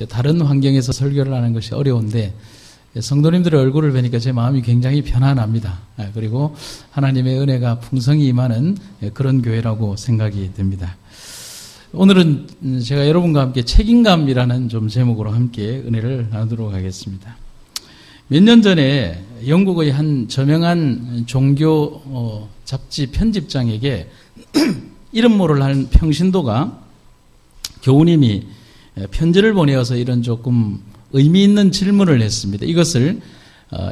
다른 환경에서 설교를 하는 것이 어려운데 성도님들의 얼굴을 뵈니까 제 마음이 굉장히 편안합니다. 그리고 하나님의 은혜가 풍성히 임하는 그런 교회라고 생각이 듭니다. 오늘은 제가 여러분과 함께 책임감이라는 좀 제목으로 함께 은혜를 나누도록 하겠습니다. 몇 년 전에 영국의 한 저명한 종교 잡지 편집장에게 이름 모를 한 평신도가 교우님이 편지를 보내어서 이런 조금 의미 있는 질문을 했습니다. 이것을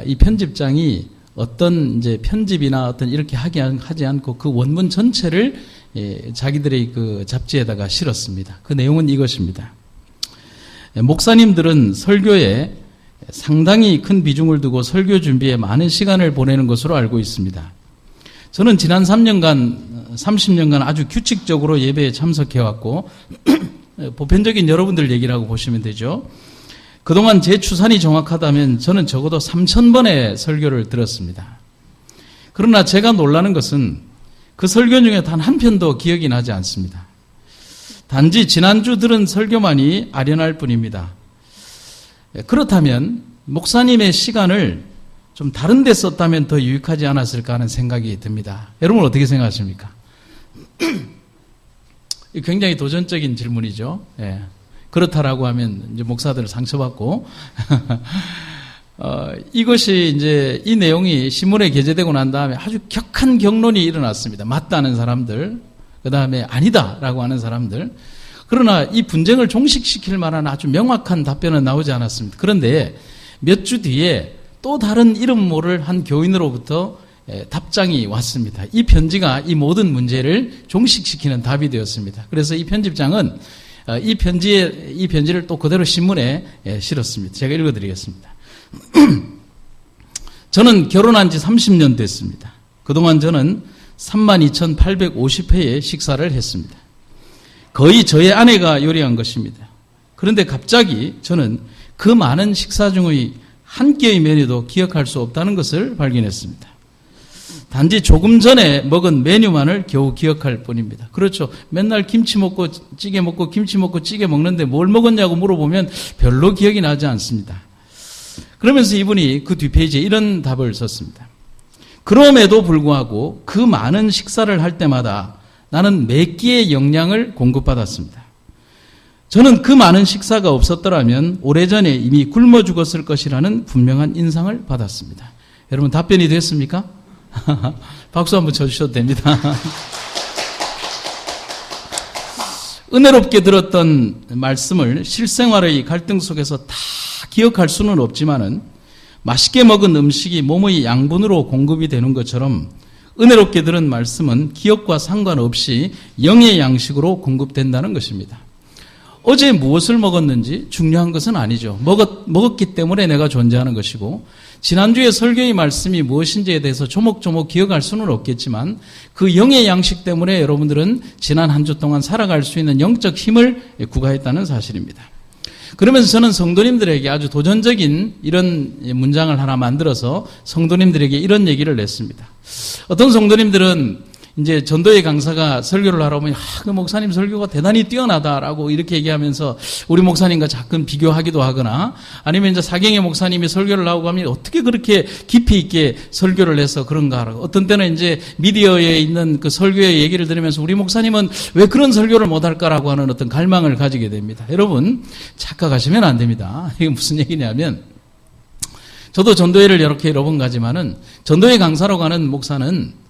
이 편집장이 어떤 이제 편집이나 어떤 이렇게 하지 않고 그 원문 전체를 자기들의 그 잡지에다가 실었습니다. 그 내용은 이것입니다. 목사님들은 설교에 상당히 큰 비중을 두고 설교 준비에 많은 시간을 보내는 것으로 알고 있습니다. 저는 지난 30년간 아주 규칙적으로 예배에 참석해왔고 보편적인 여러분들 얘기라고 보시면 되죠. 그동안 제 추산이 정확하다면 저는 적어도 3,000번의 설교를 들었습니다. 그러나 제가 놀라는 것은 그 설교 중에 단 한 편도 기억이 나지 않습니다. 단지 지난주 들은 설교만이 아련할 뿐입니다. 그렇다면 목사님의 시간을 좀 다른 데 썼다면 더 유익하지 않았을까 하는 생각이 듭니다. 여러분 어떻게 생각하십니까? 굉장히 도전적인 질문이죠. 예. 그렇다라고 하면 이제 목사들은 상처받고 이것이 이제 이 내용이 신문에 게재되고 난 다음에 아주 격한 격론이 일어났습니다. 맞다는 사람들, 그 다음에 아니다라고 하는 사람들. 그러나 이 분쟁을 종식시킬 만한 아주 명확한 답변은 나오지 않았습니다. 그런데 몇 주 뒤에 또 다른 이름 모를 한 교인으로부터 답장이 왔습니다. 이 편지가 이 모든 문제를 종식시키는 답이 되었습니다. 그래서 이 편집장은 이 편지를 또 그대로 신문에 실었습니다. 제가 읽어드리겠습니다. 저는 결혼한 지 30년 됐습니다. 그동안 저는 32,850회의 식사를 했습니다. 거의 저의 아내가 요리한 것입니다. 그런데 갑자기 저는 그 많은 식사 중의 한 끼의 메뉴도 기억할 수 없다는 것을 발견했습니다. 단지 조금 전에 먹은 메뉴만을 겨우 기억할 뿐입니다. 그렇죠. 맨날 김치 먹고 찌개 먹고 김치 먹고 찌개 먹는데 뭘 먹었냐고 물어보면 별로 기억이 나지 않습니다. 그러면서 이분이 그 뒷페이지에 이런 답을 썼습니다. 그럼에도 불구하고 그 많은 식사를 할 때마다 나는 몇 끼의 영양을 공급받았습니다. 저는 그 많은 식사가 없었더라면 오래전에 이미 굶어 죽었을 것이라는 분명한 인상을 받았습니다. 여러분 답변이 됐습니까? 박수 한번 쳐주셔도 됩니다. 은혜롭게 들었던 말씀을 실생활의 갈등 속에서 다 기억할 수는 없지만은 맛있게 먹은 음식이 몸의 양분으로 공급이 되는 것처럼 은혜롭게 들은 말씀은 기억과 상관없이 영의 양식으로 공급된다는 것입니다. 어제 무엇을 먹었는지 중요한 것은 아니죠. 먹었기 때문에 내가 존재하는 것이고 지난주에 설교의 말씀이 무엇인지에 대해서 조목조목 기억할 수는 없겠지만 그 영의 양식 때문에 여러분들은 지난 한 주 동안 살아갈 수 있는 영적 힘을 구가했다는 사실입니다. 그러면서 저는 성도님들에게 아주 도전적인 이런 문장을 하나 만들어서 성도님들에게 이런 얘기를 냈습니다. 어떤 성도님들은 이제 전도의 강사가 설교를 하러 오면 그 목사님 설교가 대단히 뛰어나다라고 이렇게 얘기하면서 우리 목사님과 가끔 비교하기도 하거나 아니면 이제 사경의 목사님이 설교를 하고 하면 어떻게 그렇게 깊이 있게 설교를 해서 그런가 하고 어떤 때는 이제 미디어에 있는 그 설교의 얘기를 들으면서 우리 목사님은 왜 그런 설교를 못할까라고 하는 어떤 갈망을 가지게 됩니다. 여러분 착각하시면 안 됩니다. 이게 무슨 얘기냐면 저도 전도회를 여러 번 가지만은 전도회 강사로 가는 목사는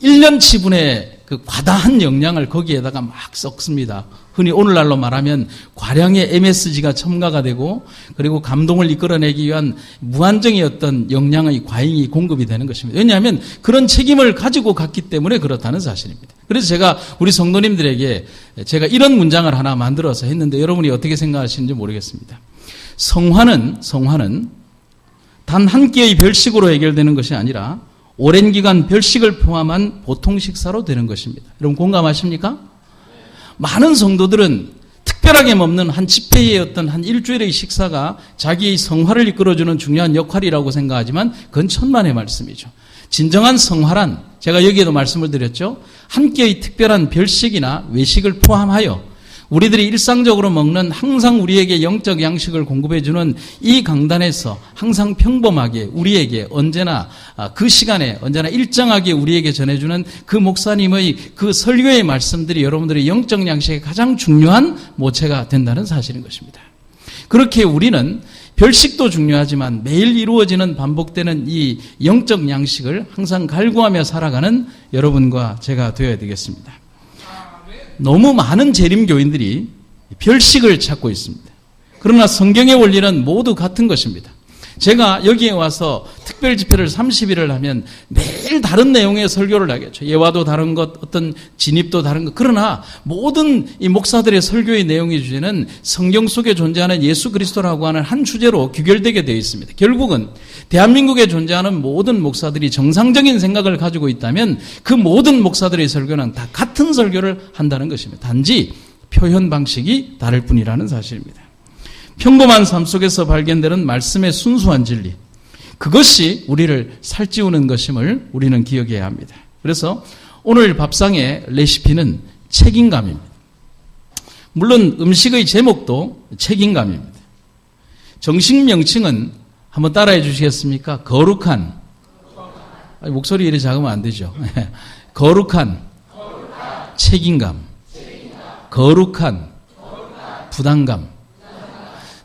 1년치분의 그 과다한 영양을 거기에다가 막 섞습니다. 흔히 오늘날로 말하면 과량의 MSG가 첨가가 되고 그리고 감동을 이끌어내기 위한 무한정의 어떤 영양의 과잉이 공급이 되는 것입니다. 왜냐하면 그런 책임을 가지고 갔기 때문에 그렇다는 사실입니다. 그래서 제가 우리 성도님들에게 제가 이런 문장을 하나 만들어서 했는데 여러분이 어떻게 생각하시는지 모르겠습니다. 성화는 단 한 끼의 별식으로 해결되는 것이 아니라 오랜 기간 별식을 포함한 보통 식사로 되는 것입니다. 여러분 공감하십니까? 많은 성도들은 특별하게 먹는 한 집회의 어떤 한 일주일의 식사가 자기의 성화를 이끌어주는 중요한 역할이라고 생각하지만 그건 천만의 말씀이죠. 진정한 성화란 제가 여기에도 말씀을 드렸죠. 한 끼의 특별한 별식이나 외식을 포함하여 우리들이 일상적으로 먹는 항상 우리에게 영적 양식을 공급해주는 이 강단에서 항상 평범하게 우리에게 언제나 그 시간에 언제나 일정하게 우리에게 전해주는 그 목사님의 그 설교의 말씀들이 여러분들의 영적 양식의 가장 중요한 모체가 된다는 사실인 것입니다. 그렇게 우리는 별식도 중요하지만 매일 이루어지는 반복되는 이 영적 양식을 항상 갈구하며 살아가는 여러분과 제가 되어야 되겠습니다. 너무 많은 재림교인들이 별식을 찾고 있습니다. 그러나 성경의 원리는 모두 같은 것입니다. 제가 여기에 와서 특별 집회를 30일을 하면 매일 다른 내용의 설교를 하겠죠. 예화도 다른 것, 어떤 진입도 다른 것. 그러나 모든 이 목사들의 설교의 내용의 주제는 성경 속에 존재하는 예수 그리스도라고 하는 한 주제로 귀결되게 되어 있습니다. 결국은 대한민국에 존재하는 모든 목사들이 정상적인 생각을 가지고 있다면 그 모든 목사들의 설교는 다 같은 설교를 한다는 것입니다. 단지 표현 방식이 다를 뿐이라는 사실입니다. 평범한 삶 속에서 발견되는 말씀의 순수한 진리, 그것이 우리를 살찌우는 것임을 우리는 기억해야 합니다. 그래서 오늘 밥상의 레시피는 책임감입니다. 물론 음식의 제목도 책임감입니다. 정식 명칭은 한번 따라해 주시겠습니까? 거룩한. 목소리 이렇게 작으면 안 되죠. 거룩한 책임감. 거룩한 부담감.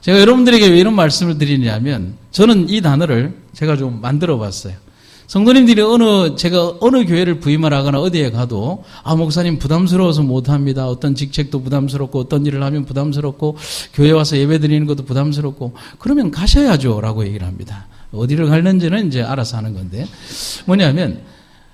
제가 여러분들에게 왜 이런 말씀을 드리냐면 저는 이 단어를 제가 좀 만들어 봤어요. 성도님들이 제가 어느 교회를 부임을 하거나 어디에 가도 목사님 부담스러워서 못합니다. 어떤 직책도 부담스럽고 어떤 일을 하면 부담스럽고 교회 와서 예배 드리는 것도 부담스럽고 그러면 가셔야죠 라고 얘기를 합니다. 어디를 갈는지는 이제 알아서 하는 건데 뭐냐면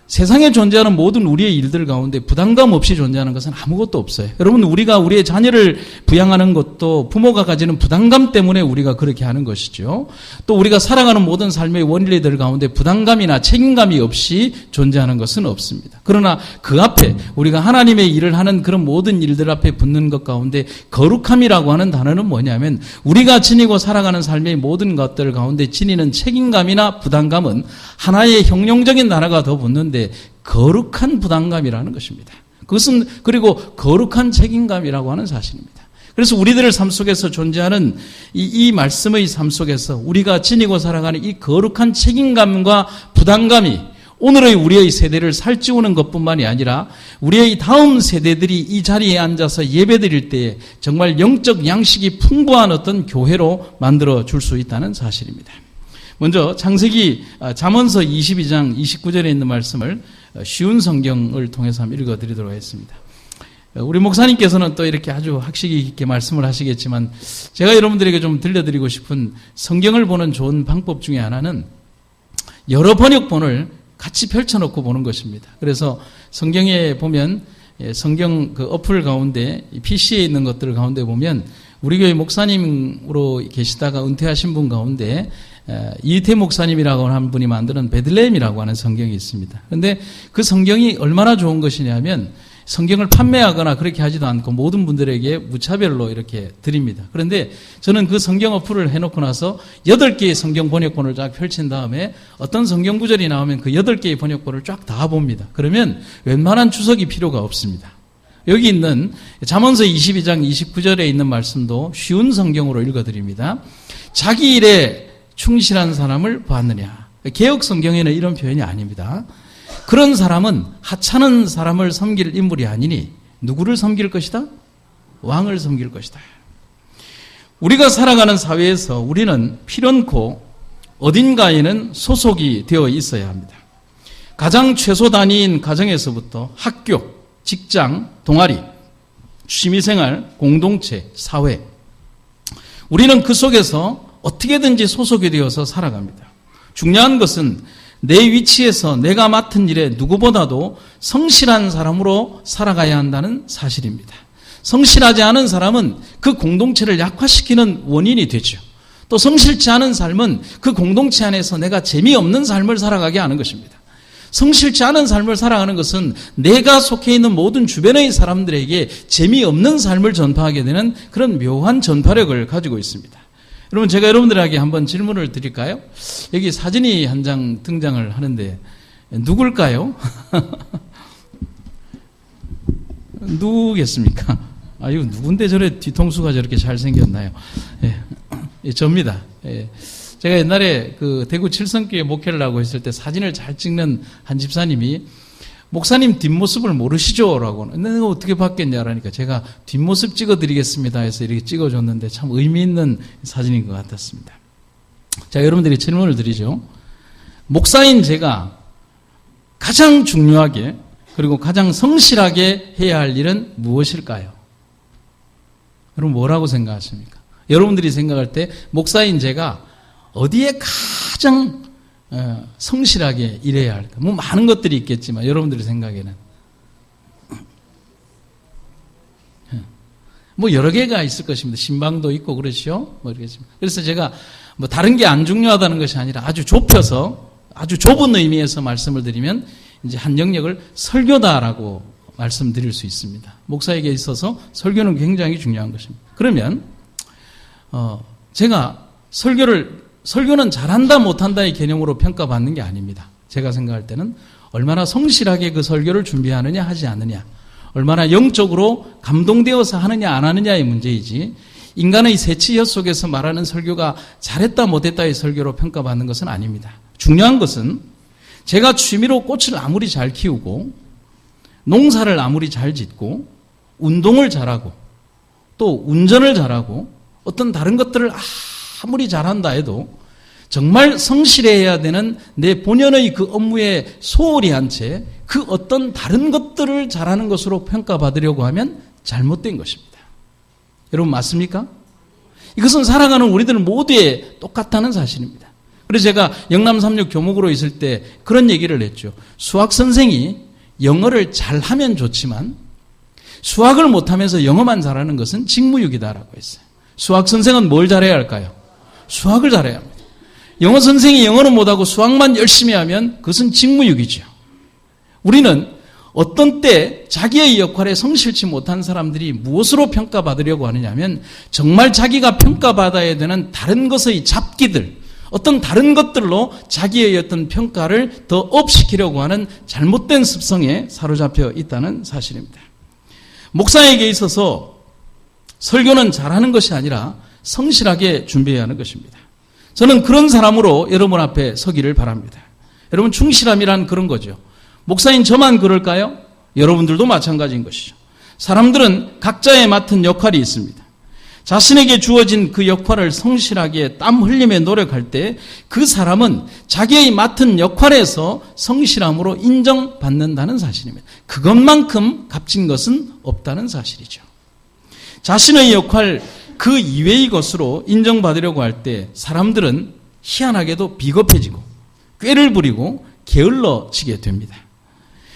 세상에 존재하는 모든 우리의 일들 가운데 부담감 없이 존재하는 것은 아무것도 없어요. 여러분, 우리가 우리의 자녀를 부양하는 것도 부모가 가지는 부담감 때문에 우리가 그렇게 하는 것이죠. 또 우리가 살아가는 모든 삶의 원리들 가운데 부담감이나 책임감이 없이 존재하는 것은 없습니다. 그러나 그 앞에 우리가 하나님의 일을 하는 그런 모든 일들 앞에 붙는 것 가운데 거룩함이라고 하는 단어는 뭐냐면 우리가 지니고 살아가는 삶의 모든 것들 가운데 지니는 책임감이나 부담감은 하나의 형용적인 단어가 더 붙는데 거룩한 부담감이라는 것입니다. 그것은 그리고 거룩한 책임감이라고 하는 사실입니다. 그래서 우리들의 삶 속에서 존재하는 이 말씀의 삶 속에서 우리가 지니고 살아가는 이 거룩한 책임감과 부담감이 오늘의 우리의 세대를 살찌우는 것뿐만이 아니라 우리의 다음 세대들이 이 자리에 앉아서 예배드릴 때에 정말 영적 양식이 풍부한 어떤 교회로 만들어 줄 수 있다는 사실입니다. 먼저 창세기 잠언서 22장 29절에 있는 말씀을 쉬운 성경을 통해서 한번 읽어드리도록 하겠습니다. 우리 목사님께서는 또 이렇게 아주 학식이 깊게 말씀을 하시겠지만 제가 여러분들에게 좀 들려드리고 싶은 성경을 보는 좋은 방법 중에 하나는 여러 번역본을 같이 펼쳐놓고 보는 것입니다. 그래서 성경에 보면 성경 그 어플 가운데 PC에 있는 것들 가운데 보면 우리 교회 목사님으로 계시다가 은퇴하신 분 가운데 이태 목사님이라고 하는 분이 만드는 베들레헴이라고 하는 성경이 있습니다. 그런데 그 성경이 얼마나 좋은 것이냐면 성경을 판매하거나 그렇게 하지도 않고 모든 분들에게 무차별로 이렇게 드립니다. 그런데 저는 그 성경 어플을 해놓고 나서 8개의 성경 번역본을 쫙 펼친 다음에 어떤 성경 구절이 나오면 그 8개의 번역본을 쫙 다 봅니다. 그러면 웬만한 추석이 필요가 없습니다. 여기 있는 잠언서 22장 29절에 있는 말씀도 쉬운 성경으로 읽어드립니다. 자기 일에 충실한 사람을 보았느냐. 개역 성경에는 이런 표현이 아닙니다. 그런 사람은 하찮은 사람을 섬길 인물이 아니니 누구를 섬길 것이다? 왕을 섬길 것이다. 우리가 살아가는 사회에서 우리는 필연코 어딘가에는 소속이 되어 있어야 합니다. 가장 최소 단위인 가정에서부터 학교, 직장, 동아리, 취미생활, 공동체, 사회. 우리는 그 속에서 어떻게든지 소속이 되어서 살아갑니다. 중요한 것은 내 위치에서 내가 맡은 일에 누구보다도 성실한 사람으로 살아가야 한다는 사실입니다. 성실하지 않은 사람은 그 공동체를 약화시키는 원인이 되죠. 또 성실치 않은 삶은 그 공동체 안에서 내가 재미없는 삶을 살아가게 하는 것입니다. 성실치 않은 삶을 살아가는 것은 내가 속해 있는 모든 주변의 사람들에게 재미없는 삶을 전파하게 되는 그런 묘한 전파력을 가지고 있습니다. 여러분, 제가 여러분들에게 한번 질문을 드릴까요? 여기 사진이 한 장 등장을 하는데 누굴까요? 누구겠습니까? 아유, 누군데 저래 뒤통수가 저렇게 잘생겼나요? 예, 접니다. 예. 제가 옛날에 그 대구 칠성교회 목회를 하고 있을 때 사진을 잘 찍는 한 집사님이 목사님 뒷모습을 모르시죠? 라고. 내가 어떻게 봤겠냐라니까 제가 뒷모습 찍어드리겠습니다 해서 이렇게 찍어줬는데 참 의미 있는 사진인 것 같았습니다. 자, 여러분들이 질문을 드리죠. 목사인 제가 가장 중요하게 그리고 가장 성실하게 해야 할 일은 무엇일까요? 여러분 뭐라고 생각하십니까? 여러분들이 생각할 때 목사인 제가 어디에 가장 성실하게 일해야 할까? 뭐 많은 것들이 있겠지만 여러분들의 생각에는 뭐 여러 개가 있을 것입니다. 신방도 있고 그렇죠? 모르겠지만 그래서 제가 뭐 다른 게 안 중요하다는 것이 아니라 아주 좁혀서 아주 좁은 의미에서 말씀을 드리면 이제 한 영역을 설교다라고 말씀드릴 수 있습니다. 목사에게 있어서 설교는 굉장히 중요한 것입니다. 그러면 제가 설교는 잘한다 못한다의 개념으로 평가받는 게 아닙니다. 제가 생각할 때는 얼마나 성실하게 그 설교를 준비하느냐 하지 않느냐, 얼마나 영적으로 감동되어서 하느냐 안 하느냐의 문제이지 인간의 세치혀 속에서 말하는 설교가 잘했다 못했다의 설교로 평가받는 것은 아닙니다. 중요한 것은 제가 취미로 꽃을 아무리 잘 키우고 농사를 아무리 잘 짓고 운동을 잘하고 또 운전을 잘하고 어떤 다른 것들을 아무리 잘한다 해도 정말 성실해야 되는 내 본연의 그 업무에 소홀히 한 채 그 어떤 다른 것들을 잘하는 것으로 평가받으려고 하면 잘못된 것입니다. 여러분 맞습니까? 이것은 살아가는 우리들 모두의 똑같다는 사실입니다. 그래서 제가 영남 36 교목으로 있을 때 그런 얘기를 했죠. 수학 선생이 영어를 잘하면 좋지만 수학을 못하면서 영어만 잘하는 것은 직무유기다라고 했어요. 수학 선생은 뭘 잘해야 할까요? 수학을 잘해야 합니다. 영어 선생이 영어는 못하고 수학만 열심히 하면 그것은 직무유기죠. 우리는 어떤 때 자기의 역할에 성실치 못한 사람들이 무엇으로 평가받으려고 하느냐면 정말 자기가 평가받아야 되는 다른 것의 잡기들, 어떤 다른 것들로 자기의 어떤 평가를 더 업시키려고 하는 잘못된 습성에 사로잡혀 있다는 사실입니다. 목사에게 있어서 설교는 잘하는 것이 아니라 성실하게 준비해야 하는 것입니다. 저는 그런 사람으로 여러분 앞에 서기를 바랍니다. 여러분 충실함이란 그런 거죠. 목사인 저만 그럴까요? 여러분들도 마찬가지인 것이죠. 사람들은 각자의 맡은 역할이 있습니다. 자신에게 주어진 그 역할을 성실하게 땀 흘리며 노력할 때 그 사람은 자기의 맡은 역할에서 성실함으로 인정받는다는 사실입니다. 그것만큼 값진 것은 없다는 사실이죠. 자신의 역할 그 이외의 것으로 인정받으려고 할 때 사람들은 희한하게도 비겁해지고 꾀를 부리고 게을러지게 됩니다.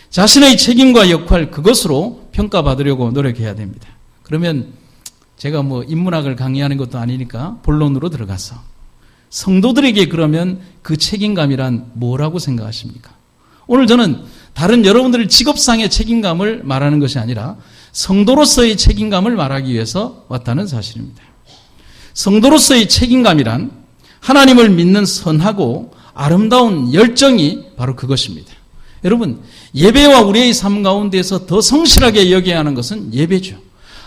자신의 책임과 역할 그것으로 평가받으려고 노력해야 됩니다. 그러면 제가 뭐 인문학을 강의하는 것도 아니니까 본론으로 들어가서 성도들에게 그러면 그 책임감이란 뭐라고 생각하십니까? 오늘 저는 다른 여러분들의 직업상의 책임감을 말하는 것이 아니라 성도로서의 책임감을 말하기 위해서 왔다는 사실입니다. 성도로서의 책임감이란 하나님을 믿는 선하고 아름다운 열정이 바로 그것입니다. 여러분, 예배와 우리의 삶 가운데에서 더 성실하게 여겨야 하는 것은 예배죠.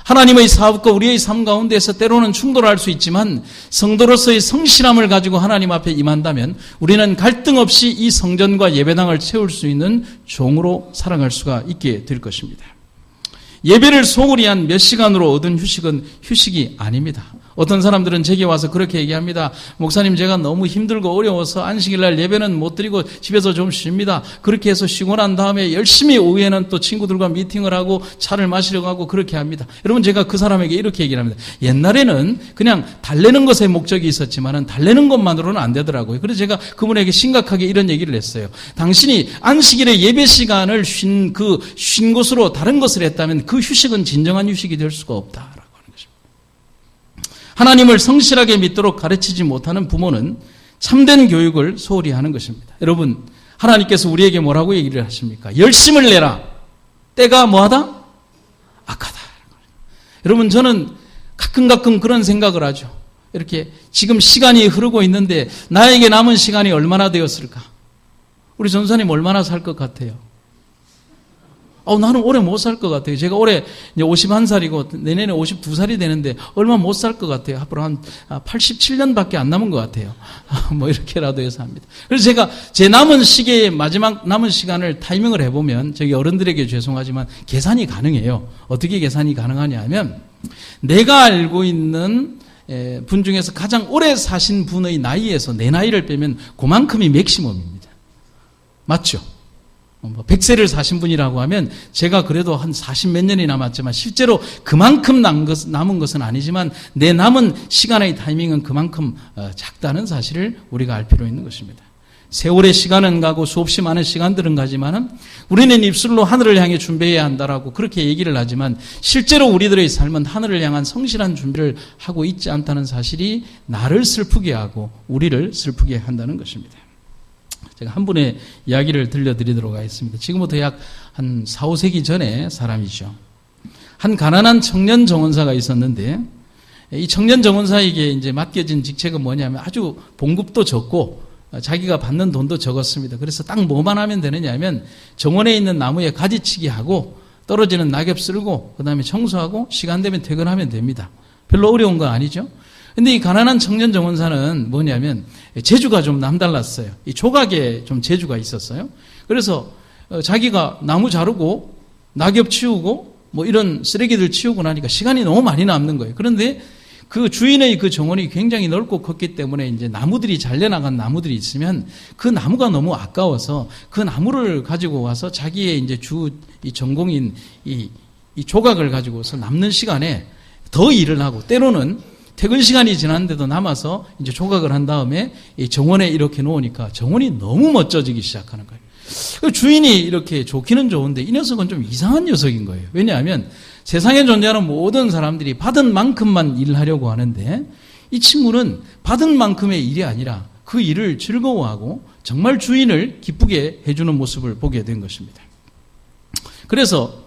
하나님의 사업과 우리의 삶 가운데에서 때로는 충돌할 수 있지만 성도로서의 성실함을 가지고 하나님 앞에 임한다면 우리는 갈등 없이 이 성전과 예배당을 채울 수 있는 종으로 살아갈 수가 있게 될 것입니다. 예배를 소홀히 한 몇 시간으로 얻은 휴식은 휴식이 아닙니다. 어떤 사람들은 제게 와서 그렇게 얘기합니다. 목사님, 제가 너무 힘들고 어려워서 안식일날 예배는 못 드리고 집에서 좀 쉽니다. 그렇게 해서 쉬고 난 다음에 열심히 오후에는 또 친구들과 미팅을 하고 차를 마시러 가고 그렇게 합니다. 여러분, 제가 그 사람에게 이렇게 얘기를 합니다. 옛날에는 그냥 달래는 것에 목적이 있었지만은 달래는 것만으로는 안 되더라고요. 그래서 제가 그분에게 심각하게 이런 얘기를 했어요. 당신이 안식일에 예배 시간을 쉰 곳으로 다른 것을 했다면 그 휴식은 진정한 휴식이 될 수가 없다. 하나님을 성실하게 믿도록 가르치지 못하는 부모는 참된 교육을 소홀히 하는 것입니다. 여러분, 하나님께서 우리에게 뭐라고 얘기를 하십니까? 열심을 내라. 때가 뭐하다? 악하다. 여러분, 저는 가끔 그런 생각을 하죠. 이렇게 지금 시간이 흐르고 있는데 나에게 남은 시간이 얼마나 되었을까? 우리 전사님 얼마나 살 것 같아요? 나는 오래 못 살 것 같아요. 제가 올해 이제 51살이고 내년에 52살이 되는데 얼마 못 살 것 같아요. 앞으로 한 87년밖에 안 남은 것 같아요. 뭐 이렇게라도 해서 합니다. 그래서 제가 제 남은 시계의 마지막 남은 시간을 타이밍을 해보면 저기 어른들에게 죄송하지만 계산이 가능해요. 어떻게 계산이 가능하냐 하면 내가 알고 있는 분 중에서 가장 오래 사신 분의 나이에서 내 나이를 빼면 그만큼이 맥시멈입니다. 맞죠? 100세를 사신 분이라고 하면 제가 그래도 한 40 몇 년이 남았지만 실제로 그만큼 남은 것은 아니지만 내 남은 시간의 타이밍은 그만큼 작다는 사실을 우리가 알 필요 있는 것입니다. 세월의 시간은 가고 수없이 많은 시간들은 가지만은 우리는 입술로 하늘을 향해 준비해야 한다라고 그렇게 얘기를 하지만 실제로 우리들의 삶은 하늘을 향한 성실한 준비를 하고 있지 않다는 사실이 나를 슬프게 하고 우리를 슬프게 한다는 것입니다. 제가 한 분의 이야기를 들려드리도록 하겠습니다. 지금부터 약 한 4, 5세기 전의 사람이죠. 한 가난한 청년 정원사가 있었는데 이 청년 정원사에게 이제 맡겨진 직책은 뭐냐면 아주 봉급도 적고 자기가 받는 돈도 적었습니다. 그래서 딱 뭐만 하면 되느냐 하면 정원에 있는 나무에 가지치기 하고 떨어지는 낙엽 쓸고 그다음에 청소하고 시간 되면 퇴근하면 됩니다. 별로 어려운 건 아니죠. 근데 이 가난한 청년 정원사는 뭐냐면 재주가 좀 남달랐어요. 이 조각에 좀 재주가 있었어요. 그래서 자기가 나무 자르고 낙엽 치우고 뭐 이런 쓰레기들 치우고 나니까 시간이 너무 많이 남는 거예요. 그런데 그 주인의 그 정원이 굉장히 넓고 컸기 때문에 이제 나무들이 잘려나간 나무들이 있으면 그 나무가 너무 아까워서 그 나무를 가지고 와서 자기의 이제 이 전공인 이 조각을 가지고서 남는 시간에 더 일을 하고 때로는 퇴근 시간이 지났는데도 남아서 이제 조각을 한 다음에 이 정원에 이렇게 놓으니까 정원이 너무 멋져지기 시작하는 거예요. 그 주인이 이렇게 좋기는 좋은데 이 녀석은 좀 이상한 녀석인 거예요. 왜냐하면 세상에 존재하는 모든 사람들이 받은 만큼만 일하려고 하는데 이 친구는 받은 만큼의 일이 아니라 그 일을 즐거워하고 정말 주인을 기쁘게 해주는 모습을 보게 된 것입니다. 그래서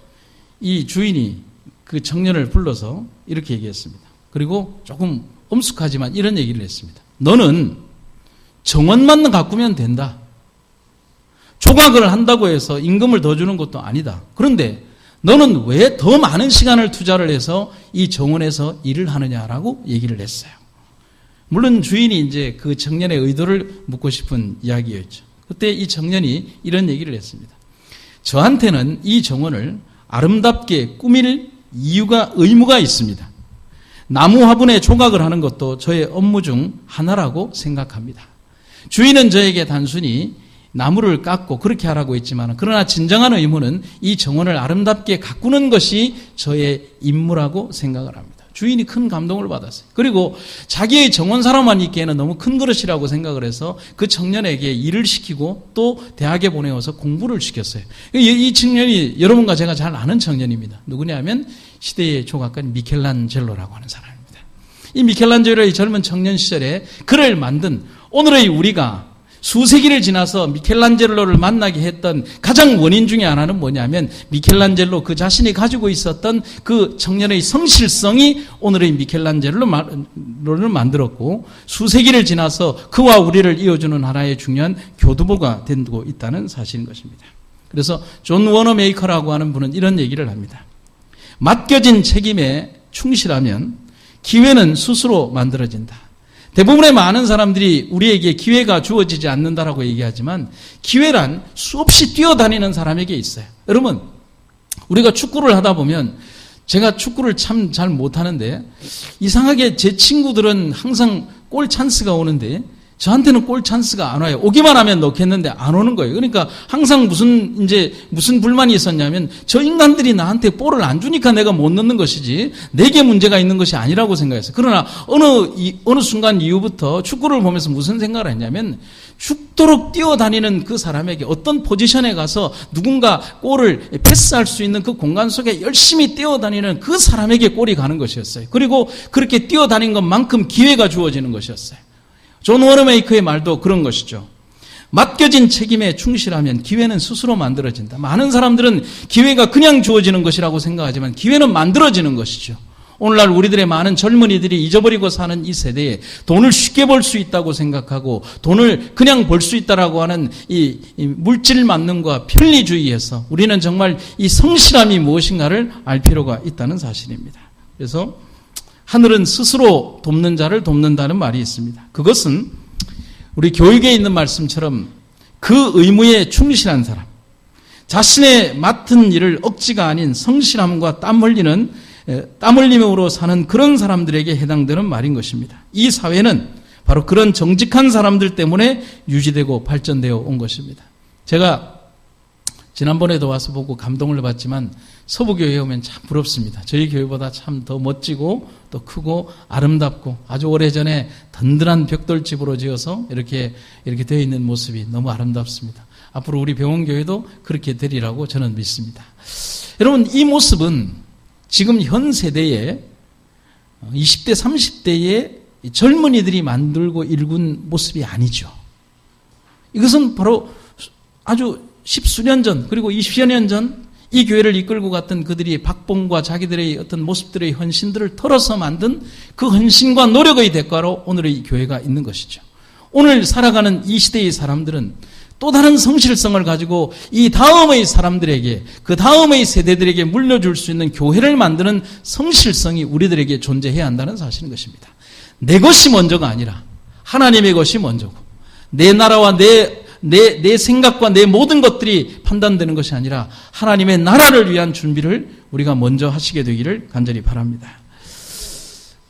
이 주인이 그 청년을 불러서 이렇게 얘기했습니다. 그리고 조금 엄숙하지만 이런 얘기를 했습니다. 너는 정원만 가꾸면 된다. 조각을 한다고 해서 임금을 더 주는 것도 아니다. 그런데 너는 왜 더 많은 시간을 투자를 해서 이 정원에서 일을 하느냐라고 얘기를 했어요. 물론 주인이 이제 그 청년의 의도를 묻고 싶은 이야기였죠. 그때 이 청년이 이런 얘기를 했습니다. 저한테는 이 정원을 아름답게 꾸밀 의무가 있습니다. 나무 화분에 조각을 하는 것도 저의 업무 중 하나라고 생각합니다. 주인은 저에게 단순히 나무를 깎고 그렇게 하라고 했지만 그러나 진정한 의무는 이 정원을 아름답게 가꾸는 것이 저의 임무라고 생각을 합니다. 주인이 큰 감동을 받았어요. 그리고 자기의 정원 사람만 있기에는 너무 큰 그릇이라고 생각을 해서 그 청년에게 일을 시키고 또 대학에 보내어서 공부를 시켰어요. 이 청년이 여러분과 제가 잘 아는 청년입니다. 누구냐면 시대의 조각가인 미켈란젤로라고 하는 사람입니다. 이 미켈란젤로의 젊은 청년 시절에 그를 만든 오늘의 우리가 수세기를 지나서 미켈란젤로를 만나게 했던 가장 원인 중에 하나는 뭐냐면 미켈란젤로 그 자신이 가지고 있었던 그 청년의 성실성이 오늘의 미켈란젤로를 만들었고 수세기를 지나서 그와 우리를 이어주는 하나의 중요한 교두보가 되고 있다는 사실인 것입니다. 그래서 존 워너메이커라고 하는 분은 이런 얘기를 합니다. 맡겨진 책임에 충실하면 기회는 스스로 만들어진다. 대부분의 많은 사람들이 우리에게 기회가 주어지지 않는다라고 얘기하지만 기회란 수없이 뛰어다니는 사람에게 있어요. 여러분, 우리가 축구를 하다 보면 제가 축구를 참 잘 못하는데 이상하게 제 친구들은 항상 골 찬스가 오는데 저한테는 골 찬스가 안 와요. 오기만 하면 넣겠는데 안 오는 거예요. 그러니까 항상 무슨 불만이 있었냐면 저 인간들이 나한테 볼을 안 주니까 내가 못 넣는 것이지 내게 문제가 있는 것이 아니라고 생각했어요. 그러나 어느 순간 이후부터 축구를 보면서 무슨 생각을 했냐면 죽도록 뛰어다니는 그 사람에게 어떤 포지션에 가서 누군가 골을 패스할 수 있는 그 공간 속에 열심히 뛰어다니는 그 사람에게 골이 가는 것이었어요. 그리고 그렇게 뛰어다닌 것만큼 기회가 주어지는 것이었어요. 존 워너메이커의 말도 그런 것이죠. 맡겨진 책임에 충실하면 기회는 스스로 만들어진다. 많은 사람들은 기회가 그냥 주어지는 것이라고 생각하지만 기회는 만들어지는 것이죠. 오늘날 우리들의 많은 젊은이들이 잊어버리고 사는 이 세대에 돈을 쉽게 벌 수 있다고 생각하고 돈을 그냥 벌 수 있다라고 하는 이 물질 만능과 편리주의에서 우리는 정말 이 성실함이 무엇인가를 알 필요가 있다는 사실입니다. 그래서 하늘은 스스로 돕는 자를 돕는다는 말이 있습니다. 그것은 우리 교육에 있는 말씀처럼 그 의무에 충실한 사람, 자신의 맡은 일을 억지가 아닌 성실함과 땀 흘림으로 사는 그런 사람들에게 해당되는 말인 것입니다. 이 사회는 바로 그런 정직한 사람들 때문에 유지되고 발전되어 온 것입니다. 제가 지난번에도 와서 보고 감동을 받지만 서부교회에 오면 참 부럽습니다. 저희 교회보다 참 더 멋지고 또 크고 아름답고 아주 오래전에 든든한 벽돌집으로 지어서 이렇게 되어 있는 모습이 너무 아름답습니다. 앞으로 우리 병원교회도 그렇게 되리라고 저는 믿습니다. 여러분, 이 모습은 지금 현 세대에 20대, 30대의 젊은이들이 만들고 일군 모습이 아니죠. 이것은 바로 아주 십수년 전, 그리고 20여 년 전 이 교회를 이끌고 갔던 그들이 박봉과 자기들의 어떤 모습들의 헌신들을 털어서 만든 그 헌신과 노력의 대가로 오늘의 이 교회가 있는 것이죠. 오늘 살아가는 이 시대의 사람들은 또 다른 성실성을 가지고 이 다음의 사람들에게, 그 다음의 세대들에게 물려줄 수 있는 교회를 만드는 성실성이 우리들에게 존재해야 한다는 사실인 것입니다. 내 것이 먼저가 아니라 하나님의 것이 먼저고, 내 나라와 내 생각과 내 모든 것들이 판단되는 것이 아니라 하나님의 나라를 위한 준비를 우리가 먼저 하시게 되기를 간절히 바랍니다.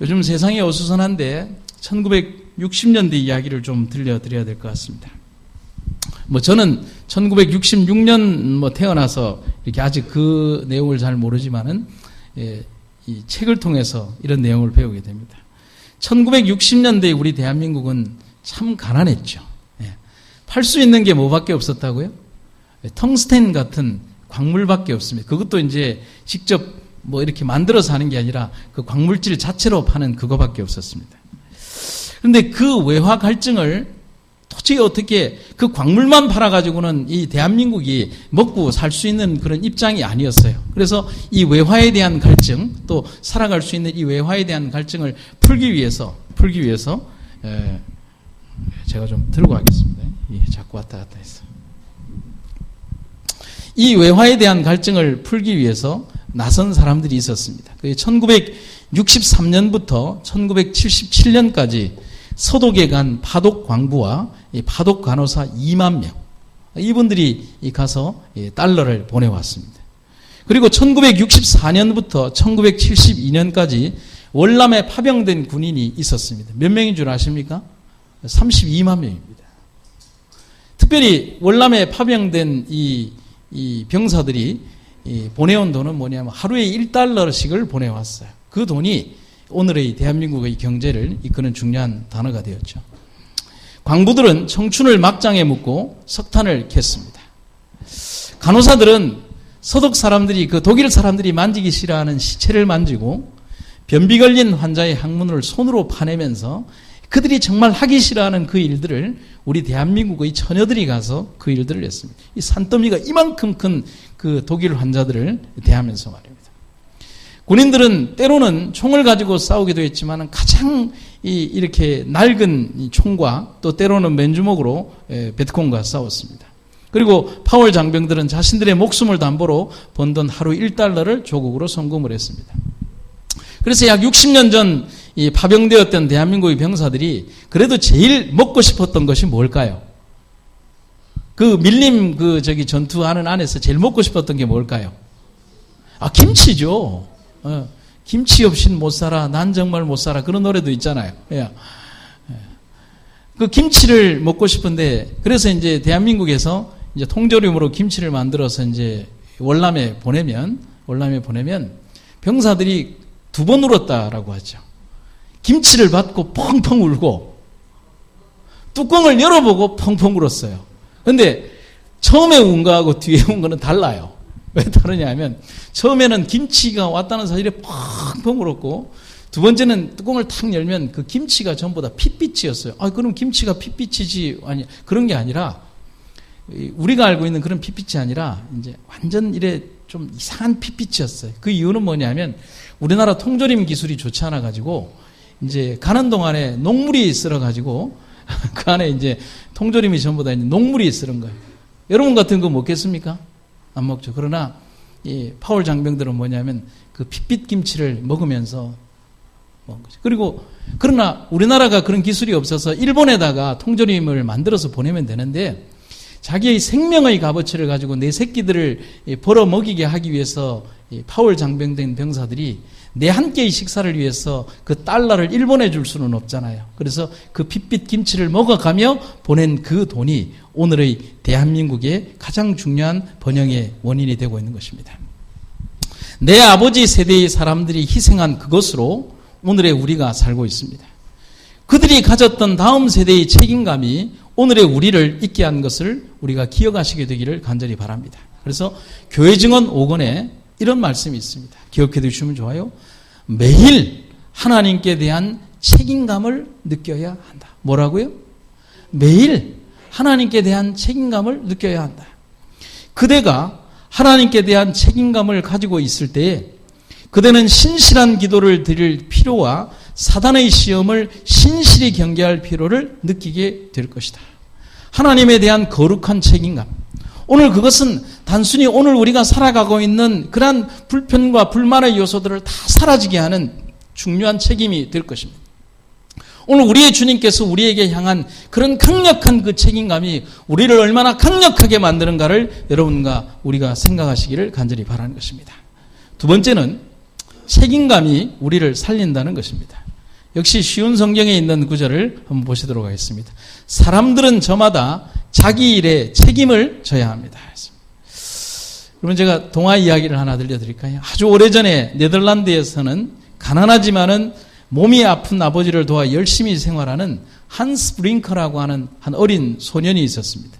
요즘 세상이 어수선한데 1960년대 이야기를 좀 들려드려야 될 것 같습니다. 저는 1966년 태어나서 이렇게 아직 그 내용을 잘 모르지만은 이 책을 통해서 이런 내용을 배우게 됩니다. 1960년대에 우리 대한민국은 참 가난했죠. 팔 수 있는 게 뭐밖에 없었다고요? 텅스텐 같은 광물밖에 없습니다. 그것도 이제 직접 이렇게 만들어서 하는 게 아니라 그 광물질 자체로 파는 그거밖에 없었습니다. 그런데 그 외화 갈증을 도저히 어떻게 그 광물만 팔아가지고는 이 대한민국이 먹고 살 수 있는 그런 입장이 아니었어요. 그래서 이 외화에 대한 갈증, 또 살아갈 수 있는 이 외화에 대한 갈증을 풀기 위해서 제가 좀 들고 가겠습니다. 자꾸 왔다 갔다 했어. 이 외화에 대한 갈증을 풀기 위해서 나선 사람들이 있었습니다. 1963년부터 1977년까지 서독에 간 파독 광부와 파독 간호사 2만 명, 이분들이 가서 달러를 보내왔습니다. 그리고 1964년부터 1972년까지 월남에 파병된 군인이 있었습니다. 몇 명인 줄 아십니까? 32만 명입니다. 특별히 월남에 파병된 이 병사들이 보내온 돈은 뭐냐면 하루에 1달러씩을 보내왔어요. 그 돈이 오늘의 대한민국의 경제를 이끄는 중요한 단어가 되었죠. 광부들은 청춘을 막장에 묻고 석탄을 캤습니다. 간호사들은 서독 사람들이, 그 독일 사람들이 만지기 싫어하는 시체를 만지고 변비 걸린 환자의 항문을 손으로 파내면서 그들이 정말 하기 싫어하는 그 일들을 우리 대한민국의 처녀들이 가서 그 일들을 했습니다. 이 산더미가 이만큼 큰 그 독일 환자들을 대하면서 말입니다. 군인들은 때로는 총을 가지고 싸우기도 했지만 가장 이렇게 낡은 이 총과 또 때로는 맨주먹으로 베트콩과 싸웠습니다. 그리고 파월 장병들은 자신들의 목숨을 담보로 번 돈 하루 1달러를 조국으로 송금을 했습니다. 그래서 약 60년 전 이 파병되었던 대한민국의 병사들이 그래도 제일 먹고 싶었던 것이 뭘까요? 그 밀림 전투하는 안에서 제일 먹고 싶었던 게 뭘까요? 김치죠. 김치 없인 못 살아. 난 정말 못 살아. 그런 노래도 있잖아요. 그 김치를 먹고 싶은데, 그래서 이제 대한민국에서 이제 통조림으로 김치를 만들어서 이제 월남에 보내면 병사들이 2번 울었다라고 하죠. 김치를 받고 펑펑 울고 뚜껑을 열어보고 펑펑 울었어요. 그런데 처음에 운 거하고 뒤에 운 거는 달라요. 왜 다르냐 하면 처음에는 김치가 왔다는 사실에 펑펑 울었고, 두 번째는 뚜껑을 탁 열면 그 김치가 전부 다 핏빛이었어요. 그럼 김치가 핏빛이지. 아니, 그런 게 아니라 우리가 알고 있는 그런 핏빛이 아니라 이제 완전 이래 좀 이상한 핏빛이었어요. 그 이유는 뭐냐면 우리나라 통조림 기술이 좋지 않아 가지고 이제 가는 동안에 녹물이 쓸어 가지고 그 안에 이제 통조림이 전부 다 이제 녹물이 쓰는 거예요. 여러분 같은 거 먹겠습니까? 안 먹죠. 그러나 이 파월 장병들은 뭐냐면 그 핏빛 김치를 먹으면서 먹은 거죠. 그리고 그러나 우리나라가 그런 기술이 없어서 일본에다가 통조림을 만들어서 보내면 되는데 자기의 생명의 값어치를 가지고 내 새끼들을 벌어 먹이게 하기 위해서 파월 장병된 병사들이 내 한 끼의 식사를 위해서 그 달러를 일본에 줄 수는 없잖아요. 그래서 그 핏빛 김치를 먹어가며 보낸 그 돈이 오늘의 대한민국의 가장 중요한 번영의 원인이 되고 있는 것입니다. 내 아버지 세대의 사람들이 희생한 그것으로 오늘의 우리가 살고 있습니다. 그들이 가졌던 다음 세대의 책임감이 오늘의 우리를 있게 한 것을 우리가 기억하시게 되기를 간절히 바랍니다. 그래서 교회 증언 5권에 이런 말씀이 있습니다. 기억해 두시면 좋아요. 매일 하나님께 대한 책임감을 느껴야 한다. 뭐라고요? 매일 하나님께 대한 책임감을 느껴야 한다. 그대가 하나님께 대한 책임감을 가지고 있을 때에 그대는 신실한 기도를 드릴 필요와 사단의 시험을 신실히 경계할 필요를 느끼게 될 것이다. 하나님에 대한 거룩한 책임감. 오늘 그것은 단순히 오늘 우리가 살아가고 있는 그러한 불편과 불만의 요소들을 다 사라지게 하는 중요한 책임이 될 것입니다. 오늘 우리의 주님께서 우리에게 향한 그런 강력한 그 책임감이 우리를 얼마나 강력하게 만드는가를 여러분과 우리가 생각하시기를 간절히 바라는 것입니다. 두 번째는 책임감이 우리를 살린다는 것입니다. 역시 쉬운 성경에 있는 구절을 한번 보시도록 하겠습니다. 사람들은 저마다 자기 일에 책임을 져야 합니다. 여러분 제가 동화 이야기를 하나 들려드릴까요? 아주 오래전에 네덜란드에서는 가난하지만은 몸이 아픈 아버지를 도와 열심히 생활하는 한스 브링커라고 하는 한 어린 소년이 있었습니다.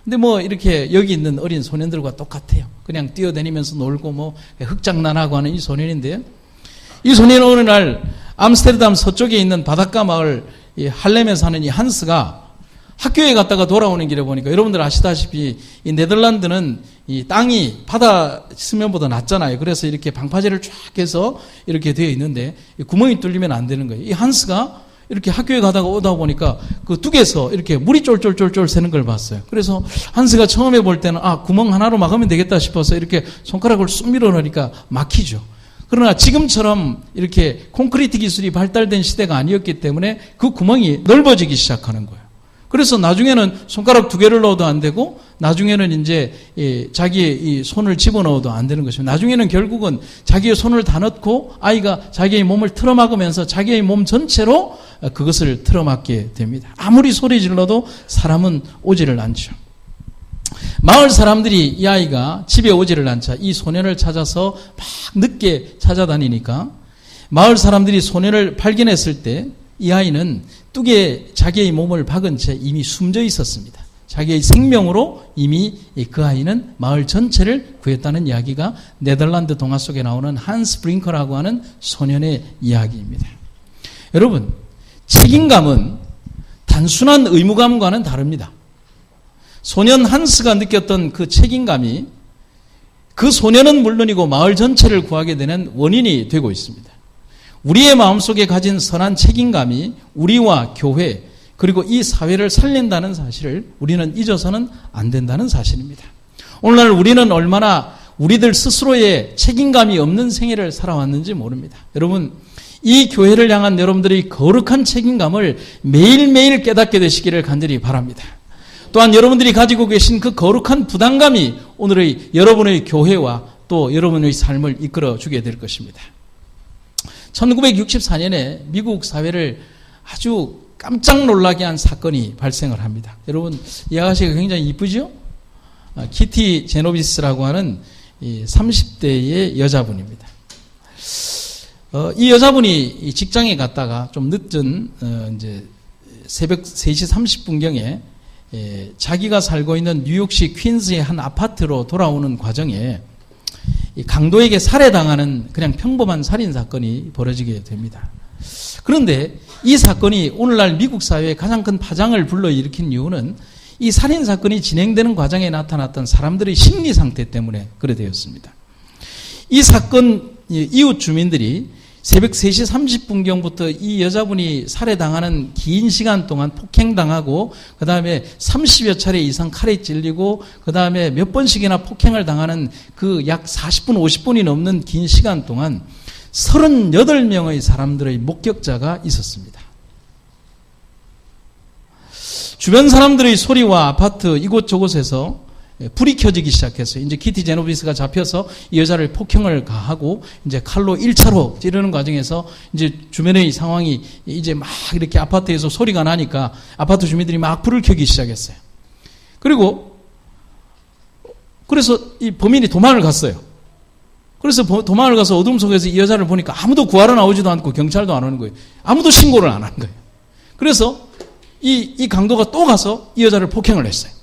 근데 뭐 이렇게 여기 있는 어린 소년들과 똑같아요. 그냥 뛰어다니면서 놀고 뭐 흑장난하고 하는 이 소년인데요. 이 소년은 어느 날 암스테르담 서쪽에 있는 바닷가 마을 할렘에 사는 이 한스가 학교에 갔다가 돌아오는 길에 보니까 여러분들 아시다시피 이 네덜란드는 이 땅이 바다 수면보다 낮잖아요. 그래서 이렇게 방파제를 쫙 해서 이렇게 되어 있는데 구멍이 뚫리면 안 되는 거예요. 이 한스가 이렇게 학교에 가다가 오다 보니까 그 뚝에서 이렇게 물이 쫄쫄쫄쫄 새는 걸 봤어요. 그래서 한스가 처음에 볼 때는 구멍 하나로 막으면 되겠다 싶어서 이렇게 손가락을 쑥 밀어넣으니까 막히죠. 그러나 지금처럼 이렇게 콘크리트 기술이 발달된 시대가 아니었기 때문에 그 구멍이 넓어지기 시작하는 거예요. 그래서 나중에는 손가락 2개를 넣어도 안 되고 나중에는 이제 자기의 이 손을 집어넣어도 안 되는 것입니다. 나중에는 결국은 자기의 손을 다 넣고 아이가 자기의 몸을 틀어막으면서 자기의 몸 전체로 그것을 틀어막게 됩니다. 아무리 소리 질러도 사람은 오지를 않죠. 마을 사람들이 이 아이가 집에 오지를 않자 이 소년을 찾아서 막 늦게 찾아다니니까 마을 사람들이 소년을 발견했을 때 이 아이는 뚝에 자기의 몸을 박은 채 이미 숨져 있었습니다. 자기의 생명으로 이미 그 아이는 마을 전체를 구했다는 이야기가 네덜란드 동화 속에 나오는 한스 브링커라고 하는 소년의 이야기입니다. 여러분, 책임감은 단순한 의무감과는 다릅니다. 소년 한스가 느꼈던 그 책임감이 그 소년은 물론이고 마을 전체를 구하게 되는 원인이 되고 있습니다. 우리의 마음속에 가진 선한 책임감이 우리와 교회 그리고 이 사회를 살린다는 사실을 우리는 잊어서는 안 된다는 사실입니다. 오늘날 우리는 얼마나 우리들 스스로의 책임감이 없는 생애를 살아왔는지 모릅니다. 여러분, 이 교회를 향한 여러분들의 거룩한 책임감을 매일매일 깨닫게 되시기를 간절히 바랍니다. 또한 여러분들이 가지고 계신 그 거룩한 부담감이 오늘의 여러분의 교회와 또 여러분의 삶을 이끌어주게 될 것입니다. 1964년에 미국 사회를 아주 깜짝 놀라게 한 사건이 발생을 합니다. 여러분, 이 아가씨가 굉장히 이쁘죠? 키티 제노비스라고 하는 30대의 여자분입니다. 이 여자분이 직장에 갔다가 좀 늦은 이제 새벽 3시 30분경에 자기가 살고 있는 뉴욕시 퀸즈의 한 아파트로 돌아오는 과정에 강도에게 살해당하는 그냥 평범한 살인사건이 벌어지게 됩니다. 그런데 이 사건이 오늘날 미국 사회에 가장 큰 파장을 불러일으킨 이유는 이 살인사건이 진행되는 과정에 나타났던 사람들의 심리 상태 때문에 그래 되었습니다. 이 사건 이웃 주민들이 새벽 3시 30분경부터 이 여자분이 살해당하는 긴 시간 동안 폭행당하고 그 다음에 30여 차례 이상 칼에 찔리고 그 다음에 몇 번씩이나 폭행을 당하는 그 약 40분, 50분이 넘는 긴 시간 동안 38명의 사람들의 목격자가 있었습니다. 주변 사람들의 소리와 아파트 이곳저곳에서 불이 켜지기 시작했어요. 이제 키티 제노비스가 잡혀서 이 여자를 폭행을 가하고 이제 칼로 1차로 찌르는 과정에서 이제 주변의 상황이 이제 막 이렇게 아파트에서 소리가 나니까 아파트 주민들이 막 불을 켜기 시작했어요. 그래서 이 범인이 도망을 갔어요. 그래서 도망을 가서 어둠 속에서 이 여자를 보니까 아무도 구하러 나오지도 않고 경찰도 안 오는 거예요. 아무도 신고를 안 하는 거예요. 그래서 이 강도가 또 가서 이 여자를 폭행을 했어요.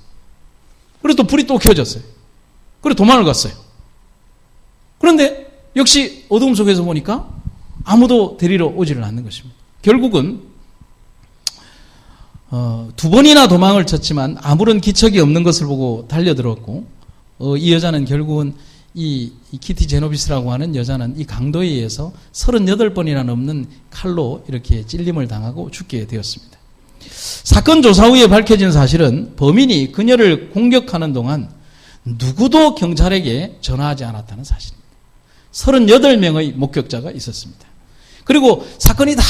그래서 또 불이 또 켜졌어요. 그래서 도망을 갔어요. 그런데 역시 어둠 속에서 보니까 아무도 데리러 오지를 않는 것입니다. 결국은 2번이나 도망을 쳤지만 아무런 기척이 없는 것을 보고 달려들었고 이 여자는 결국은 이 키티 제노비스라고 하는 여자는 이 강도에 의해서 38번이나 넘는 칼로 이렇게 찔림을 당하고 죽게 되었습니다. 사건 조사 후에 밝혀진 사실은 범인이 그녀를 공격하는 동안 누구도 경찰에게 전화하지 않았다는 사실입니다. 38명의 목격자가 있었습니다. 그리고 사건이 다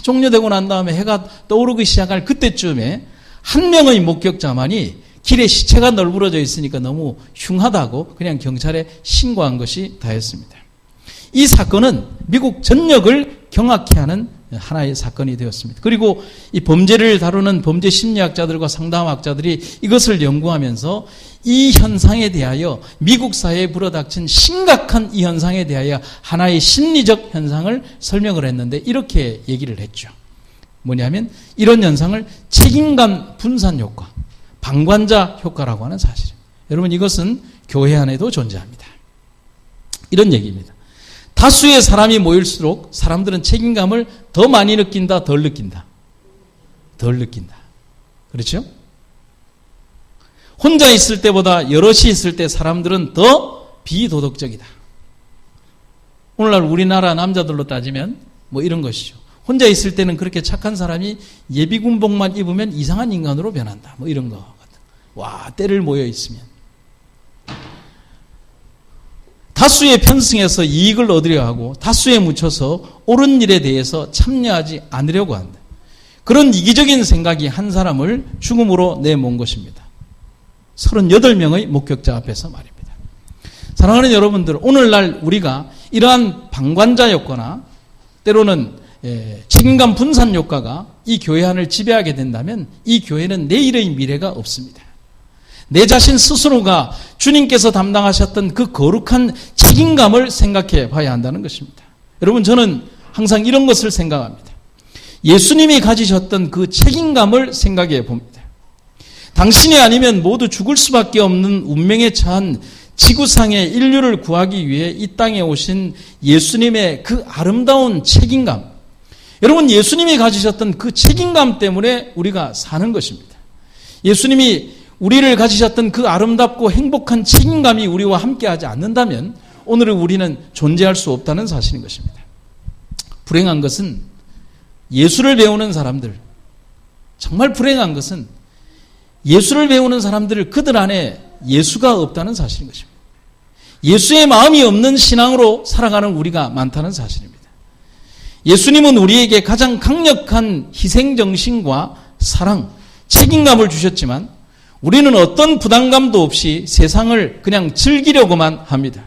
종료되고 난 다음에 해가 떠오르기 시작할 그때쯤에 한 명의 목격자만이 길에 시체가 널브러져 있으니까 너무 흉하다고 그냥 경찰에 신고한 것이 다였습니다. 이 사건은 미국 전역을 경악케 하는 하나의 사건이 되었습니다. 그리고 이 범죄를 다루는 범죄 심리학자들과 상담학자들이 이것을 연구하면서 이 현상에 대하여 미국 사회에 불어닥친 심각한 이 현상에 대하여 하나의 심리적 현상을 설명을 했는데 이렇게 얘기를 했죠. 뭐냐면 이런 현상을 책임감 분산 효과, 방관자 효과라고 하는 사실입니다. 여러분 이것은 교회 안에도 존재합니다. 이런 얘기입니다. 다수의 사람이 모일수록 사람들은 책임감을 더 많이 느낀다, 덜 느낀다? 덜 느낀다. 그렇죠? 혼자 있을 때보다 여럿이 있을 때 사람들은 더 비도덕적이다. 오늘날 우리나라 남자들로 따지면 뭐 이런 것이죠. 혼자 있을 때는 그렇게 착한 사람이 예비군복만 입으면 이상한 인간으로 변한다. 뭐 이런 거 같아. 와, 때를 모여 있으면. 다수에 편승해서 이익을 얻으려 하고 다수에 묻혀서 옳은 일에 대해서 참여하지 않으려고 한다. 그런 이기적인 생각이 한 사람을 죽음으로 내몬 것입니다. 38명의 목격자 앞에서 말입니다. 사랑하는 여러분들, 오늘날 우리가 이러한 방관자였거나 때로는 책임감 분산 효과가 이 교회 안을 지배하게 된다면 이 교회는 내일의 미래가 없습니다. 내 자신 스스로가 주님께서 담당하셨던 그 거룩한 책임감을 생각해 봐야 한다는 것입니다. 여러분 저는 항상 이런 것을 생각합니다. 예수님이 가지셨던 그 책임감을 생각해 봅니다. 당신이 아니면 모두 죽을 수밖에 없는 운명에 처한 지구상의 인류를 구하기 위해 이 땅에 오신 예수님의 그 아름다운 책임감, 여러분 예수님이 가지셨던 그 책임감 때문에 우리가 사는 것입니다. 예수님이 우리를 가지셨던 그 아름답고 행복한 책임감이 우리와 함께하지 않는다면 오늘은 우리는 존재할 수 없다는 사실인 것입니다. 불행한 것은 예수를 배우는 사람들, 정말 불행한 것은 예수를 배우는 사람들을 그들 안에 예수가 없다는 사실인 것입니다. 예수의 마음이 없는 신앙으로 살아가는 우리가 많다는 사실입니다. 예수님은 우리에게 가장 강력한 희생정신과 사랑, 책임감을 주셨지만 우리는 어떤 부담감도 없이 세상을 그냥 즐기려고만 합니다.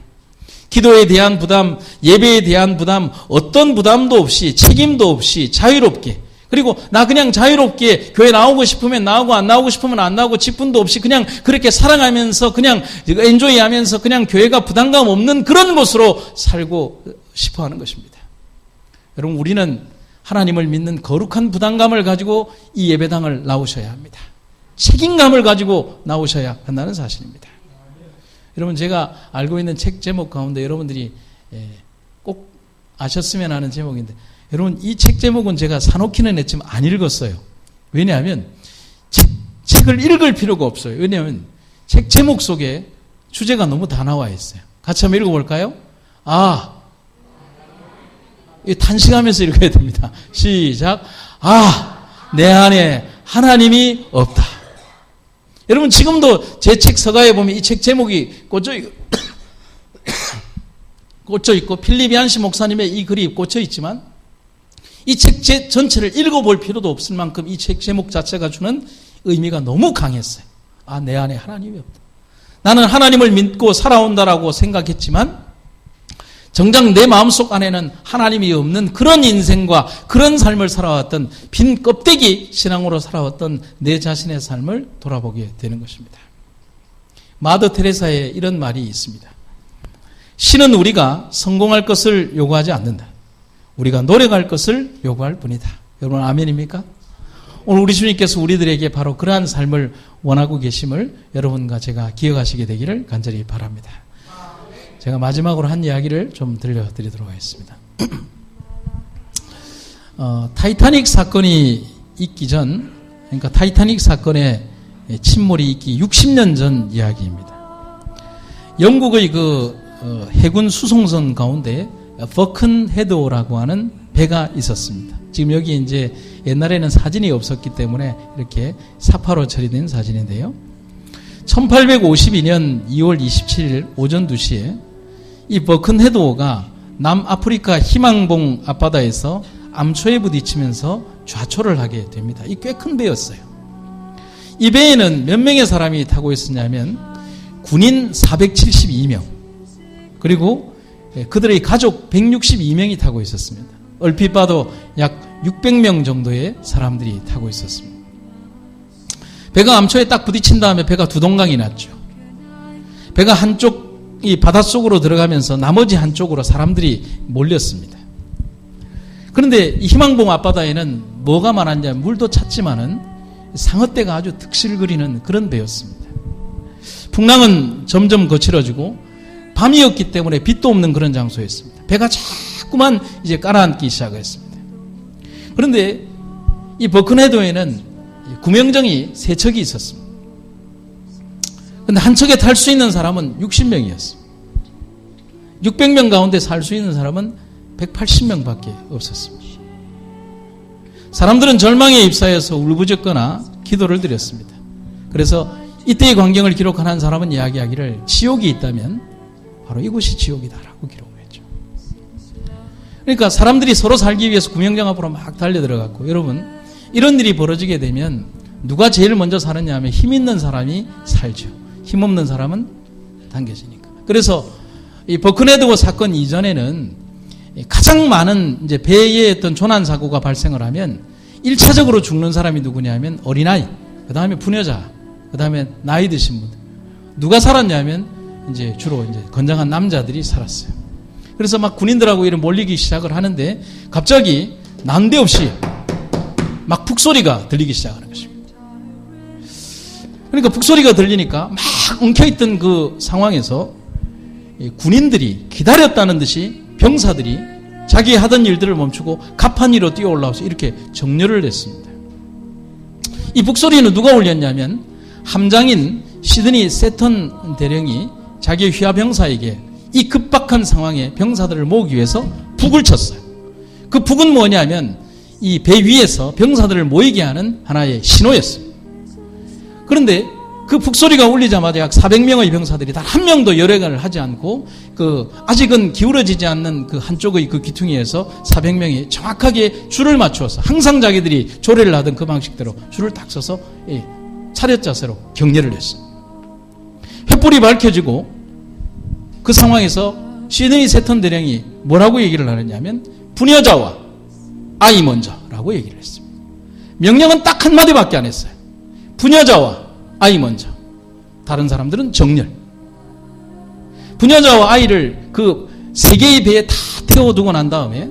기도에 대한 부담, 예배에 대한 부담, 어떤 부담도 없이 책임도 없이 자유롭게, 그리고 나 그냥 자유롭게 교회 나오고 싶으면 나오고 안 나오고 싶으면 안 나오고 직분도 없이 그냥 그렇게 살아가면서 그냥 엔조이하면서 그냥 교회가 부담감 없는 그런 곳으로 살고 싶어 하는 것입니다. 여러분 우리는 하나님을 믿는 거룩한 부담감을 가지고 이 예배당을 나오셔야 합니다. 책임감을 가지고 나오셔야 한다는 사실입니다. 여러분 제가 알고 있는 책 제목 가운데 여러분들이 꼭 아셨으면 하는 제목인데 여러분 이 책 제목은 제가 사놓기는 했지만 안 읽었어요. 왜냐하면 책을 읽을 필요가 없어요. 왜냐하면 책 제목 속에 주제가 너무 다 나와 있어요. 같이 한번 읽어볼까요? 탄식하면서 읽어야 됩니다. 시작. 내 안에 하나님이 없다. 여러분 지금도 제 책 서가에 보면 이 책 제목이 꽂혀 있고 필립 얀시 목사님의 이 글이 꽂혀 있지만 이 책 전체를 읽어볼 필요도 없을 만큼 이 책 제목 자체가 주는 의미가 너무 강했어요. 내 안에 하나님이 없다. 나는 하나님을 믿고 살아온다라고 생각했지만 정작 내 마음속 안에는 하나님이 없는 그런 인생과 그런 삶을 살아왔던 빈 껍데기 신앙으로 살아왔던 내 자신의 삶을 돌아보게 되는 것입니다. 마더 테레사의 이런 말이 있습니다. 신은 우리가 성공할 것을 요구하지 않는다. 우리가 노력할 것을 요구할 뿐이다. 여러분 아멘입니까? 오늘 우리 주님께서 우리들에게 바로 그러한 삶을 원하고 계심을 여러분과 제가 기억하시게 되기를 간절히 바랍니다. 제가 마지막으로 한 이야기를 좀 들려드리도록 하겠습니다. 타이타닉 사건이 있기 전, 그러니까 타이타닉 사건의 침몰이 있기 60년 전 이야기입니다. 영국의 해군 수송선 가운데 버큰헤드호라고 하는 배가 있었습니다. 지금 여기 이제 옛날에는 사진이 없었기 때문에 이렇게 사파로 처리된 사진인데요. 1852년 2월 27일 오전 2시에 이 버큰헤드호가 남아프리카 희망봉 앞바다에서 암초에 부딪히면서 좌초를 하게 됩니다. 이 꽤 큰 배였어요. 이 배에는 몇 명의 사람이 타고 있었냐면 군인 472명 그리고 그들의 가족 162명이 타고 있었습니다. 얼핏 봐도 약 600명 정도의 사람들이 타고 있었습니다. 배가 암초에 딱 부딪힌 다음에 배가 두 동강이 났죠. 배가 한쪽이 바닷속으로 들어가면서 나머지 한쪽으로 사람들이 몰렸습니다. 그런데 이 희망봉 앞바다에는 뭐가 많았냐, 물도 찼지만은 상어떼가 아주 득실거리는 그런 배였습니다. 풍랑은 점점 거칠어지고 밤이었기 때문에 빛도 없는 그런 장소였습니다. 배가 자꾸만 이제 깔아앉기 시작했습니다. 그런데 이 버큰헤드호에는 구명정이 3척이 있었습니다. 그런데 한 척에 탈 수 있는 사람은 60명이었습니다. 600명 가운데 살 수 있는 사람은 180명밖에 없었습니다. 사람들은 절망에 입사해서 울부짖거나 기도를 드렸습니다. 그래서 이때의 광경을 기록한 한 사람은 이야기하기를 지옥이 있다면 바로 이곳이 지옥이다라고 기록을 했죠. 그러니까 사람들이 서로 살기 위해서 구명정 앞으로 막 달려들어갔고, 여러분 이런 일이 벌어지게 되면 누가 제일 먼저 사느냐 하면 힘 있는 사람이 살죠. 힘 없는 사람은 당겨지니까. 그래서 이 버큰헤드호 사건 이전에는 가장 많은 이제 배의 어떤 조난 사고가 발생을 하면 1차적으로 죽는 사람이 누구냐면 어린아이, 그 다음에 부녀자, 그 다음에 나이 드신 분들. 누가 살았냐면 이제 주로 이제 건장한 남자들이 살았어요. 그래서 막 군인들하고 이런 몰리기 시작을 하는데 갑자기 난데없이 막 북소리가 들리기 시작하는 것입니다. 그러니까 북소리가 들리니까 막 엉켜있던 그 상황에서 군인들이 기다렸다는 듯이 병사들이 자기 하던 일들을 멈추고 갑판 위로 뛰어 올라와서 이렇게 정렬을 했습니다. 이 북소리는 누가 올렸냐면 함장인 시드니 세턴 대령이 자기 휘하 병사에게 이 급박한 상황에 병사들을 모으기 위해서 북을 쳤어요. 그 북은 뭐냐면 이 배 위에서 병사들을 모이게 하는 하나의 신호였어요. 그런데 그 북소리가 울리자마자 약 400명의 병사들이 단 한 명도 열애를 하지 않고 아직은 기울어지지 않는 그 한쪽의 그 귀퉁이에서 400명이 정확하게 줄을 맞추어서 항상 자기들이 조례를 하던 그 방식대로 줄을 딱 서서 차렷 자세로 경례를 했습니다. 횃불이 밝혀지고 그 상황에서 시드니 세턴 대령이 뭐라고 얘기를 하느냐면 부녀자와 아이 먼저라고 얘기를 했습니다. 명령은 딱 한마디밖에 안 했어요. 부녀자와 아이 먼저. 다른 사람들은 정렬. 부녀자와 아이를 그 3개의 배에 다 태워두고 난 다음에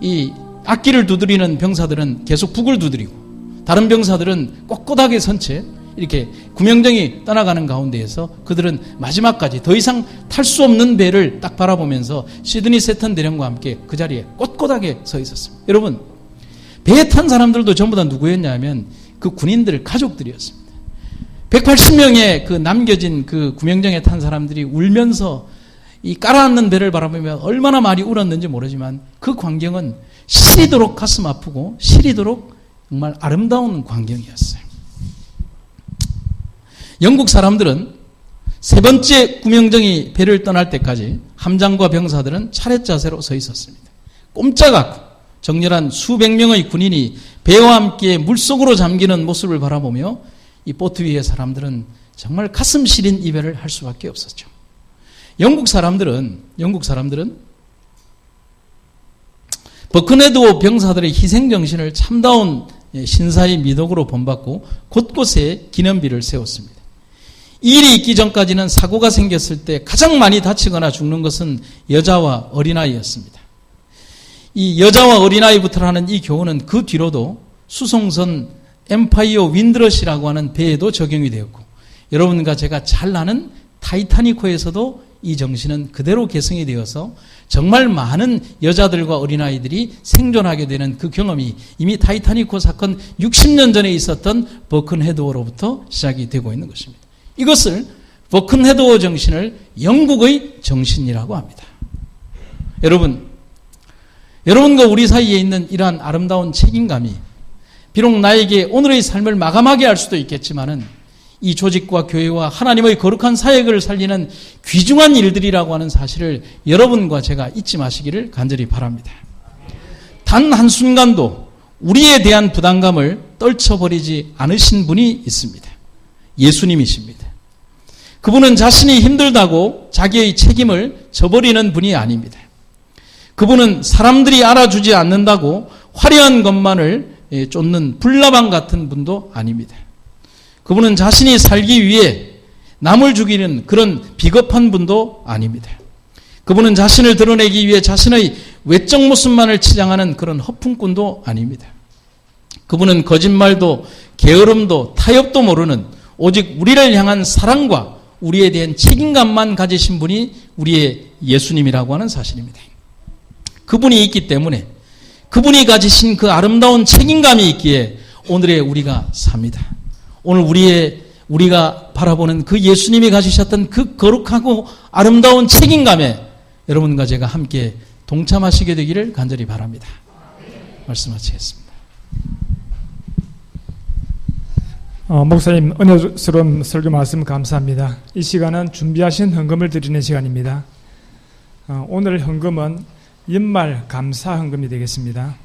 이 앞길을 두드리는 병사들은 계속 북을 두드리고 다른 병사들은 꼿꼿하게 선 채 이렇게 구명정이 떠나가는 가운데에서 그들은 마지막까지 더 이상 탈 수 없는 배를 딱 바라보면서 시드니 세턴 대령과 함께 그 자리에 꼿꼿하게 서 있었습니다. 여러분, 배에 탄 사람들도 전부 다 누구였냐면 그 군인들 가족들이었습니다. 180명의 그 남겨진 그 구명정에 탄 사람들이 울면서 이 깔아앉는 배를 바라보며 얼마나 많이 울었는지 모르지만 그 광경은 시리도록 가슴 아프고 시리도록 정말 아름다운 광경이었어요. 영국 사람들은 세 번째 구명정이 배를 떠날 때까지 함장과 병사들은 차렷 자세로 서 있었습니다. 꼼짝 않고 정렬한 수백 명의 군인이 배와 함께 물속으로 잠기는 모습을 바라보며 이 보트 위의 사람들은 정말 가슴 시린 이별을 할 수밖에 없었죠. 영국 사람들은 버크네드호 병사들의 희생정신을 참다운 신사의 미덕으로 본받고 곳곳에 기념비를 세웠습니다. 이 일이 있기 전까지는 사고가 생겼을 때 가장 많이 다치거나 죽는 것은 여자와 어린아이였습니다. 이 여자와 어린아이부터라는 이 교훈은 그 뒤로도 수송선 엠파이어 윈드러시라고 하는 배에도 적용이 되었고, 여러분과 제가 잘 아는 타이타닉호에서도 이 정신은 그대로 개성이 되어서 정말 많은 여자들과 어린아이들이 생존하게 되는 그 경험이 이미 타이타닉호 사건 60년 전에 있었던 버큰헤드호로부터 시작이 되고 있는 것입니다. 이것을 버큰헤드호 정신을 영국의 정신이라고 합니다. 여러분과 우리 사이에 있는 이러한 아름다운 책임감이 비록 나에게 오늘의 삶을 마감하게 할 수도 있겠지만은 이 조직과 교회와 하나님의 거룩한 사역을 살리는 귀중한 일들이라고 하는 사실을 여러분과 제가 잊지 마시기를 간절히 바랍니다. 단 한순간도 우리에 대한 부담감을 떨쳐버리지 않으신 분이 있습니다. 예수님이십니다. 그분은 자신이 힘들다고 자기의 책임을 져버리는 분이 아닙니다. 그분은 사람들이 알아주지 않는다고 화려한 것만을 쫓는 불나방 같은 분도 아닙니다. 그분은 자신이 살기 위해 남을 죽이는 그런 비겁한 분도 아닙니다. 그분은 자신을 드러내기 위해 자신의 외적 모습만을 치장하는 그런 허풍꾼도 아닙니다. 그분은 거짓말도 게으름도 타협도 모르는 오직 우리를 향한 사랑과 우리에 대한 책임감만 가지신 분이 우리의 예수님이라고 하는 사실입니다. 그분이 있기 때문에 그분이 가지신 그 아름다운 책임감이 있기에 오늘의 우리가 삽니다. 오늘 우리가 바라보는 그 예수님이 가지셨던 그 거룩하고 아름다운 책임감에 여러분과 제가 함께 동참하시게 되기를 간절히 바랍니다. 말씀 마치겠습니다. 목사님 은혜스러운 설교 말씀 감사합니다. 이 시간은 준비하신 헌금을 드리는 시간입니다. 오늘 헌금은 연말 감사 헌금이 되겠습니다.